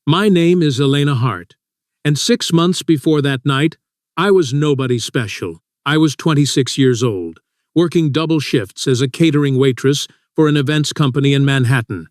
My name is Elena Hart, and 6 months before that night, I was nobody special. I was 26 years old, working double shifts as a catering waitress for an events company in Manhattan,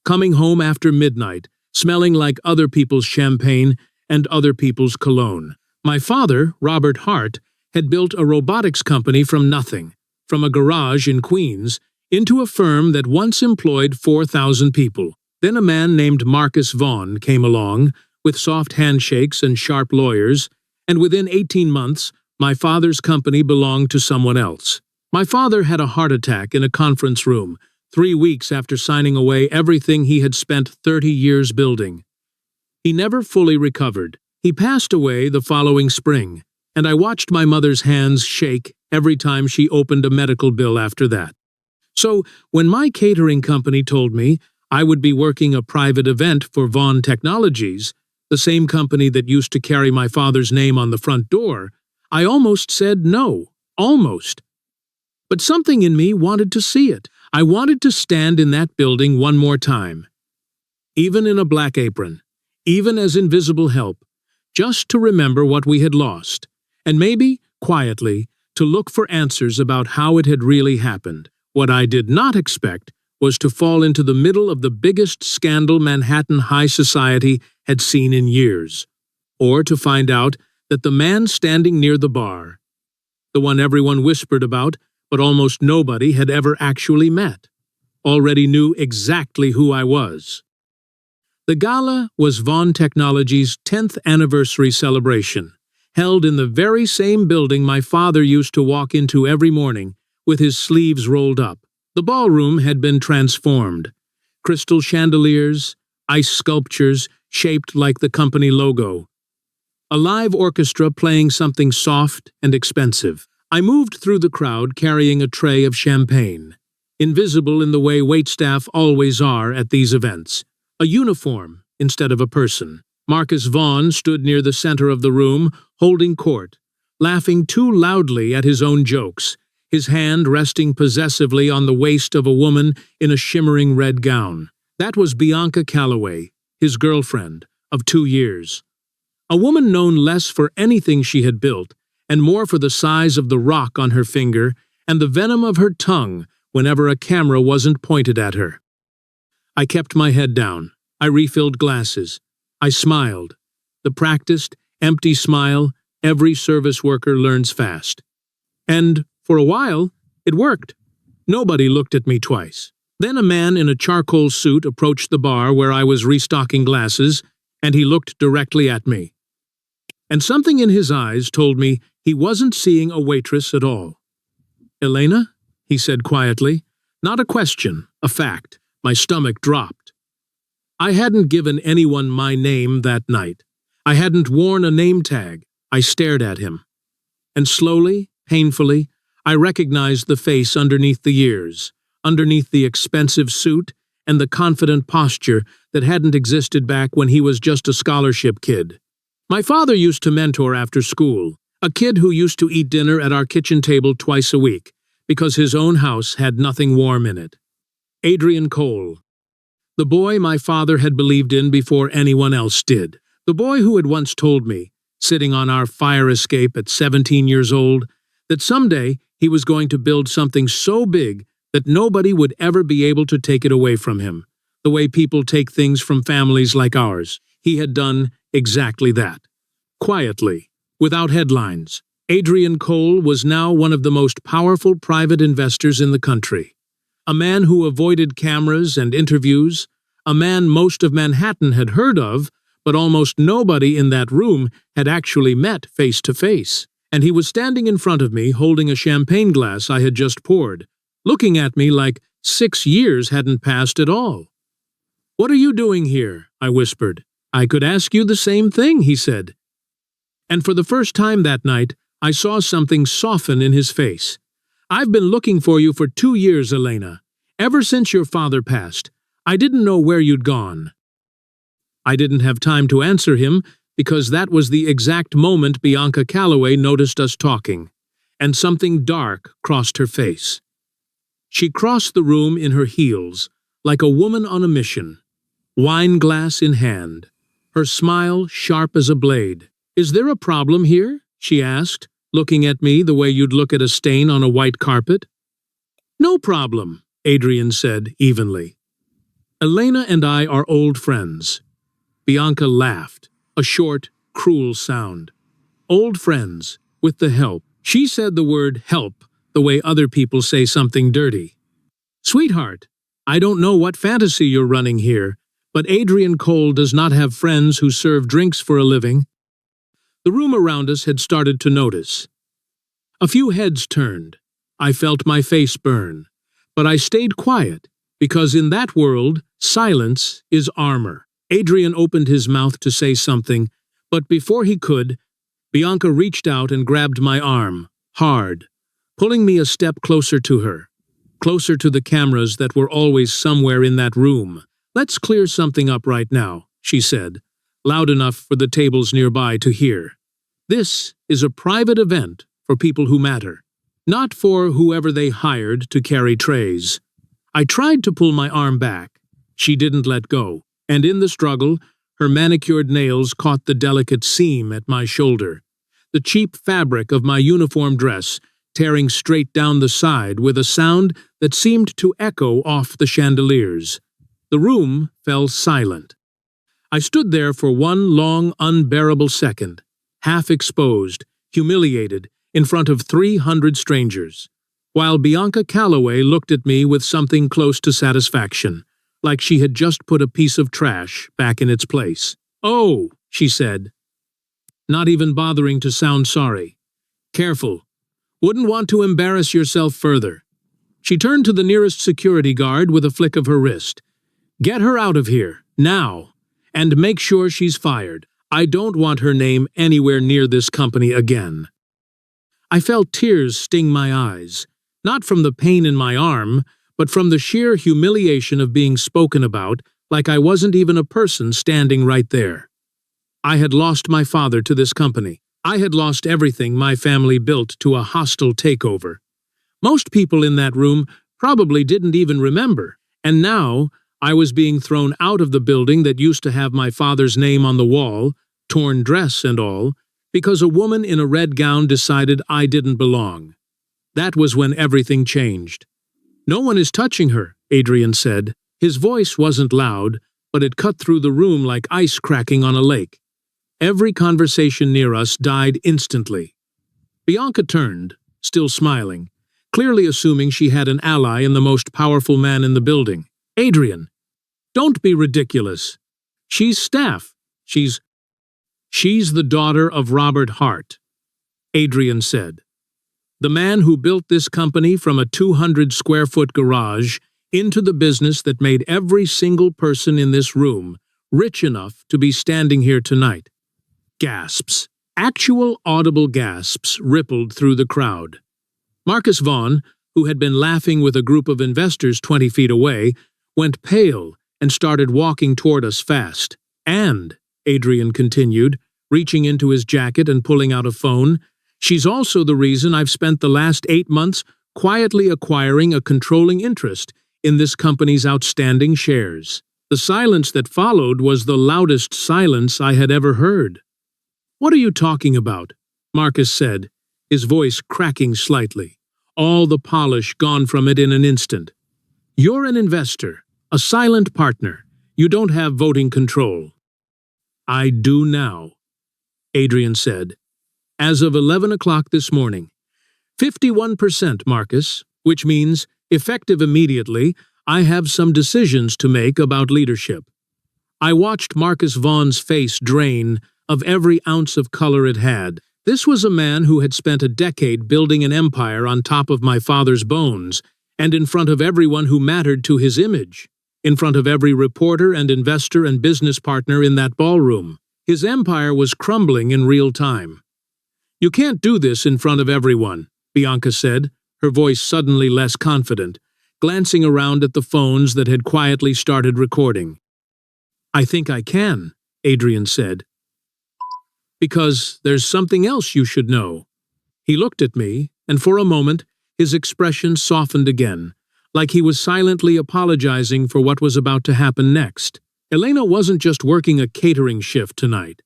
coming home after midnight, smelling like other people's champagne and other people's cologne. My father, Robert Hart, had built a robotics company from nothing, from a garage in Queens, into a firm that once employed 4,000 people. Then a man named Marcus Vaughn came along, with soft handshakes and sharp lawyers, and within 18 months, my father's company belonged to someone else. My father had a heart attack in a conference room, 3 weeks after signing away everything he had spent 30 years building. He never fully recovered. He passed away the following spring, and I watched my mother's hands shake every time she opened a medical bill after that. So, when my catering company told me I would be working a private event for Vaughn Technologies, the same company that used to carry my father's name on the front door, I almost said no, almost. But something in me wanted to see it. I wanted to stand in that building one more time. Even in a black apron, even as invisible help, just to remember what we had lost, and maybe, quietly, to look for answers about how it had really happened. What I did not expect was to fall into the middle of the biggest scandal Manhattan high society had seen in years, or to find out that the man standing near the bar, the one everyone whispered about but almost nobody had ever actually met, already knew exactly who I was. The gala was Vaughn Technologies' 10th anniversary celebration, held in the very same building my father used to walk into every morning with his sleeves rolled up. The ballroom had been transformed. Crystal chandeliers, ice sculptures shaped like the company logo. A live orchestra playing something soft and expensive. I moved through the crowd carrying a tray of champagne, invisible in the way waitstaff always are at these events. A uniform instead of a person. Marcus Vaughn stood near the center of the room, holding court, laughing too loudly at his own jokes, his hand resting possessively on the waist of a woman in a shimmering red gown. That was Bianca Calloway, his girlfriend, of 2 years. A woman known less for anything she had built, and more for the size of the rock on her finger and the venom of her tongue whenever a camera wasn't pointed at her. I kept my head down. I refilled glasses. I smiled. The practiced, empty smile every service worker learns fast. And, for a while, it worked. Nobody looked at me twice. Then a man in a charcoal suit approached the bar where I was restocking glasses, and he looked directly at me. And something in his eyes told me he wasn't seeing a waitress at all. "Elena?" he said quietly. Not a question, a fact. My stomach dropped. I hadn't given anyone my name that night. I hadn't worn a name tag. I stared at him. And slowly, painfully, I recognized the face underneath the years, underneath the expensive suit and the confident posture that hadn't existed back when he was just a scholarship kid. My father used to mentor after school, a kid who used to eat dinner at our kitchen table twice a week, because his own house had nothing warm in it. Adrian Cole. The boy my father had believed in before anyone else did. The boy who had once told me, sitting on our fire escape at 17 years old, that someday he was going to build something so big that nobody would ever be able to take it away from him, the way people take things from families like ours. He had done exactly that. Quietly, without headlines, Adrian Cole was now one of the most powerful private investors in the country. A man who avoided cameras and interviews, a man most of Manhattan had heard of, but almost nobody in that room had actually met face to face. And he was standing in front of me holding a champagne glass I had just poured, looking at me like 6 years hadn't passed at all. "What are you doing here?" I whispered. "I could ask you the same thing," he said. And for the first time that night, I saw something soften in his face. "I've been looking for you for 2 years, Elena. Ever since your father passed. I didn't know where you'd gone." I didn't have time to answer him because that was the exact moment Bianca Calloway noticed us talking, and something dark crossed her face. She crossed the room in her heels, like a woman on a mission, wine glass in hand. her smile sharp as a blade. "Is there a problem here?" she asked, looking at me the way you'd look at a stain on a white carpet. "No problem," Adrian said evenly. "Elena and I are old friends." Bianca laughed, a short, cruel sound. "Old friends, with the help." She said the word help the way other people say something dirty. "Sweetheart, I don't know what fantasy you're running here, but Adrian Cole does not have friends who serve drinks for a living." The room around us had started to notice. A few heads turned. I felt my face burn. But I stayed quiet, because in that world, silence is armor. Adrian opened his mouth to say something, but before he could, Bianca reached out and grabbed my arm, hard, pulling me a step closer to her, closer to the cameras that were always somewhere in that room. "Let's clear something up right now," she said, loud enough for the tables nearby to hear. "This is a private event for people who matter, not for whoever they hired to carry trays." I tried to pull my arm back. She didn't let go, and in the struggle, her manicured nails caught the delicate seam at my shoulder, the cheap fabric of my uniform dress tearing straight down the side with a sound that seemed to echo off the chandeliers. The room fell silent. I stood there for one long, unbearable second, half exposed, humiliated, in front of 300 strangers, while Bianca Calloway looked at me with something close to satisfaction, like she had just put a piece of trash back in its place. "Oh," she said, not even bothering to sound sorry. "Careful. Wouldn't want to embarrass yourself further." She turned to the nearest security guard with a flick of her wrist. "Get her out of here, now, and make sure she's fired. I don't want her name anywhere near this company again." I felt tears sting my eyes, not from the pain in my arm, but from the sheer humiliation of being spoken about like I wasn't even a person standing right there. I had lost my father to this company. I had lost everything my family built to a hostile takeover. Most people in that room probably didn't even remember, and now I was being thrown out of the building that used to have my father's name on the wall, torn dress and all, because a woman in a red gown decided I didn't belong. That was when everything changed. "No one is touching her," Adrian said. His voice wasn't loud, but it cut through the room like ice cracking on a lake. Every conversation near us died instantly. Bianca turned, still smiling, clearly assuming she had an ally in the most powerful man in the building. "Adrian, don't be ridiculous. She's staff. She's the daughter of Robert Hart," Adrian said. "The man who built this company from a 200-square-foot garage into the business that made every single person in this room rich enough to be standing here tonight." Gasps. Actual audible gasps rippled through the crowd. Marcus Vaughn, who had been laughing with a group of investors 20 feet away, went pale and started walking toward us fast. "And," Adrian continued, reaching into his jacket and pulling out a phone, "she's also the reason I've spent the last 8 months quietly acquiring a controlling interest in this company's outstanding shares." The silence that followed was the loudest silence I had ever heard. "What are you talking about?" Marcus said, his voice cracking slightly, all the polish gone from it in an instant. "You're an investor, a silent partner. You don't have voting control." "I do now," Adrian said. "As of 11 o'clock this morning. 51%, Marcus, which means, effective immediately, I have some decisions to make about leadership." I watched Marcus Vaughn's face drain of every ounce of color it had. This was a man who had spent a decade building an empire on top of my father's bones, and in front of everyone who mattered to his image, in front of every reporter and investor and business partner in that ballroom. His empire was crumbling in real time. "You can't do this in front of everyone," Bianca said, her voice suddenly less confident, glancing around at the phones that had quietly started recording. "I think I can," Adrian said. "Because there's something else you should know." He looked at me, and for a moment, his expression softened again, like he was silently apologizing for what was about to happen next. Elena wasn't just working a catering shift tonight.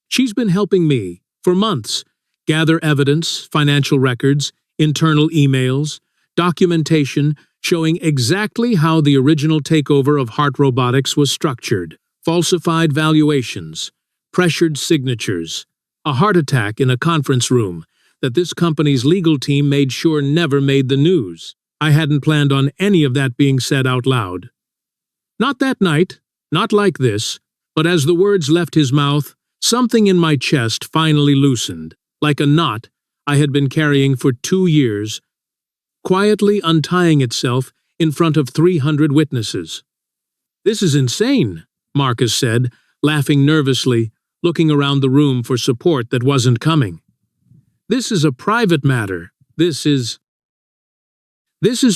She's been helping me, for months, gather evidence, financial records, internal emails, documentation showing exactly how the original takeover of Hart Robotics was structured. Falsified valuations, pressured signatures, a heart attack in a conference room that this company's legal team made sure never made the news. I hadn't planned on any of that being said out loud. Not that night, not like this, but as the words left his mouth, something in my chest finally loosened, like a knot I had been carrying for 2 years, quietly untying itself in front of 300 witnesses. "This is insane," Marcus said, laughing nervously, looking around the room for support that wasn't coming. "This is a private matter. This is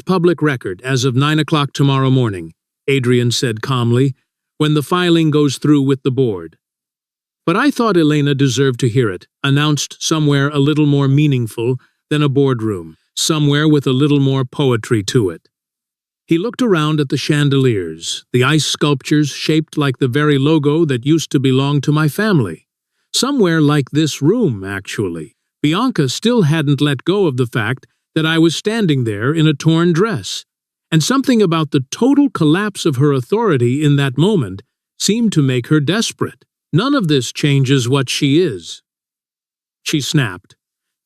public record as of 9 o'clock tomorrow morning," Adrian said calmly, "when the filing goes through with the board." But I thought Elena deserved to hear it, announced somewhere a little more meaningful than a boardroom, somewhere with a little more poetry to it. He looked around at the chandeliers, the ice sculptures shaped like the very logo that used to belong to my family. Somewhere like this room, actually. Bianca still hadn't let go of the fact that I was standing there in a torn dress, and something about the total collapse of her authority in that moment seemed to make her desperate. "None of this changes what she is," she snapped,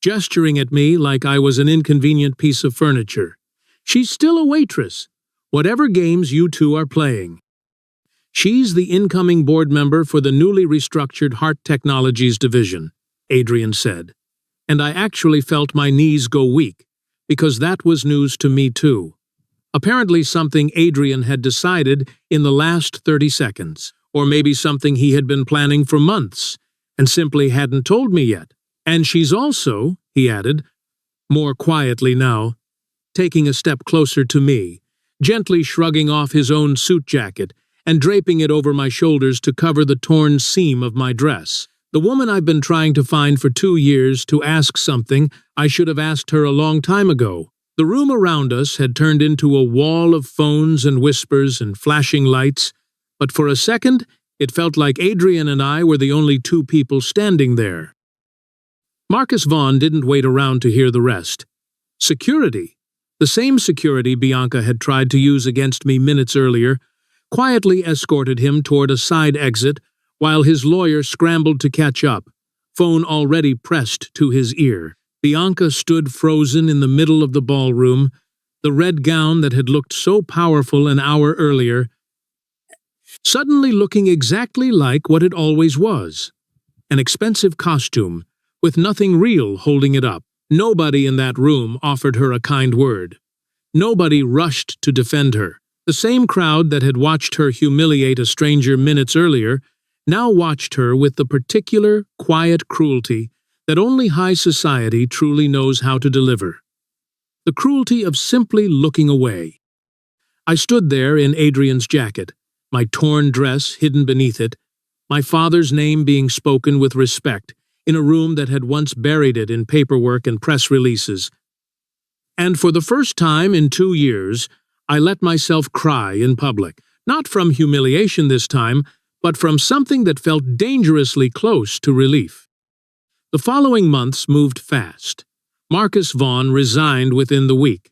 gesturing at me like I was an inconvenient piece of furniture. "She's still a waitress, whatever games you two are playing. She's the incoming board member for the newly restructured Hart Technologies division," Adrian said, and I actually felt my knees go weak, because that was news to me too. Apparently something Adrian had decided in the last 30 seconds, or maybe something he had been planning for months, and simply hadn't told me yet. "And she's also," he added, more quietly now, taking a step closer to me, gently shrugging off his own suit jacket and draping it over my shoulders to cover the torn seam of my dress. "The woman I've been trying to find for 2 years to ask something I should have asked her a long time ago." The room around us had turned into a wall of phones and whispers and flashing lights, but for a second it felt like Adrian and I were the only 2 people standing there. Marcus Vaughn didn't wait around to hear the rest. Security, the same security Bianca had tried to use against me minutes earlier, quietly escorted him toward a side exit while his lawyer scrambled to catch up, phone already pressed to his ear. Bianca stood frozen in the middle of the ballroom, the red gown that had looked so powerful an hour earlier, suddenly looking exactly like what it always was. An expensive costume, with nothing real holding it up. Nobody in that room offered her a kind word. Nobody rushed to defend her. The same crowd that had watched her humiliate a stranger minutes earlier now watched her with the particular, quiet cruelty that only high society truly knows how to deliver. The cruelty of simply looking away. I stood there in Adrian's jacket, my torn dress hidden beneath it, my father's name being spoken with respect, in a room that had once buried it in paperwork and press releases. And for the first time in 2 years, I let myself cry in public, not from humiliation this time, but from something that felt dangerously close to relief. The following months moved fast. Marcus Vaughn resigned within the week.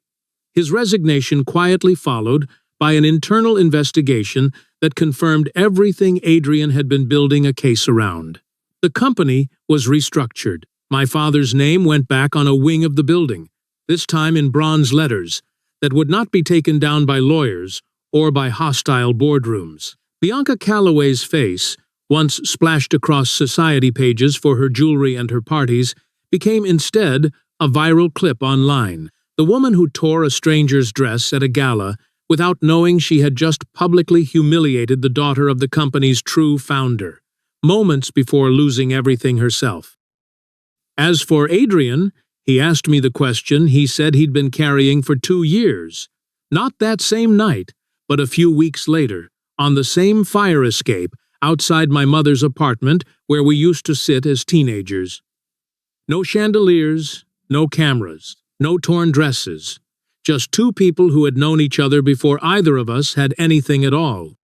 His resignation quietly followed by an internal investigation that confirmed everything Adrian had been building a case around. The company was restructured. My father's name went back on a wing of the building, this time in bronze letters, that would not be taken down by lawyers or by hostile boardrooms. Bianca Calloway's face, once splashed across society pages for her jewelry and her parties, became instead a viral clip online. The woman who tore a stranger's dress at a gala without knowing she had just publicly humiliated the daughter of the company's true founder, moments before losing everything herself. As for Adrian, he asked me the question he said he'd been carrying for 2 years. Not that same night, but a few weeks later, on the same fire escape outside my mother's apartment where we used to sit as teenagers. No chandeliers, no cameras, no torn dresses, just 2 people who had known each other before either of us had anything at all.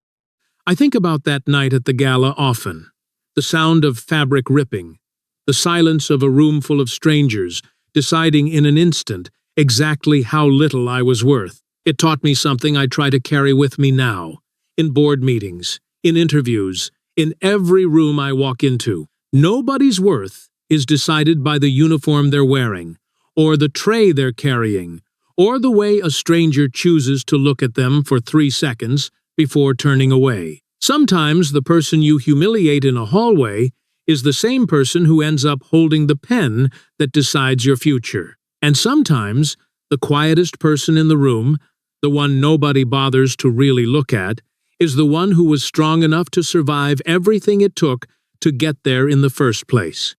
I think about that night at the gala often. The sound of fabric ripping, the silence of a room full of strangers, deciding in an instant exactly how little I was worth. It taught me something I try to carry with me now, in board meetings, in interviews, in every room I walk into. Nobody's worth is decided by the uniform they're wearing, or the tray they're carrying, or the way a stranger chooses to look at them for 3 seconds before turning away. Sometimes the person you humiliate in a hallway is the same person who ends up holding the pen that decides your future. And sometimes the quietest person in the room, the one nobody bothers to really look at, is the one who was strong enough to survive everything it took to get there in the first place.